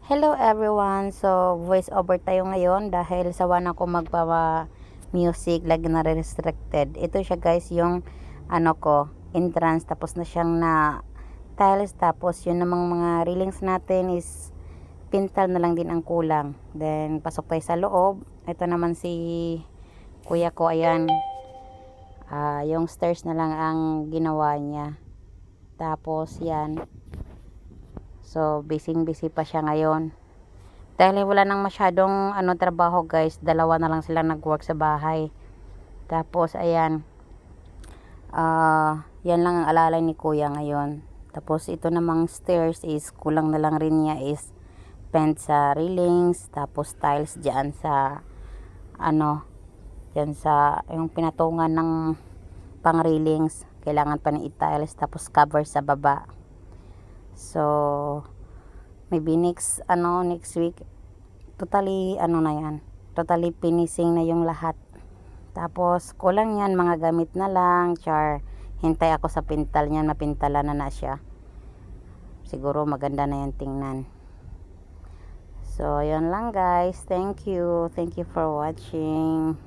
Hello everyone! So, voice over tayo ngayon dahil sawa na ko magpa-music, lagi na restricted. Ito siya guys, yung entrance, tapos na siyang na tiles, tapos yun namang mga railings natin is pintal na lang din ang kulang. Then, pasok tayo sa loob. Ito naman si kuya ko, ayan. Yung stairs na lang ang ginawa niya. Tapos, yan. So, busy pa siya ngayon. Dahil wala nang masyadong trabaho guys, dalawa na lang sila nag-work sa bahay. Tapos, ayan. Yan lang ang alalay ni kuya ngayon. Tapos, ito namang stairs is kulang na lang rin niya is paint sa railings. Tapos, tiles dyan sa dyan sa yung pinatungan ng pang railings. Kailangan pa ng i-tiles. Tapos, cover sa baba. So, maybe next week totally na yan, totally finishing na yung lahat. Tapos kulang yan, mga gamit na lang, hintay ako sa pintal niyan, mapintala na siya, siguro maganda na yan tingnan. So yun lang guys, thank you for watching.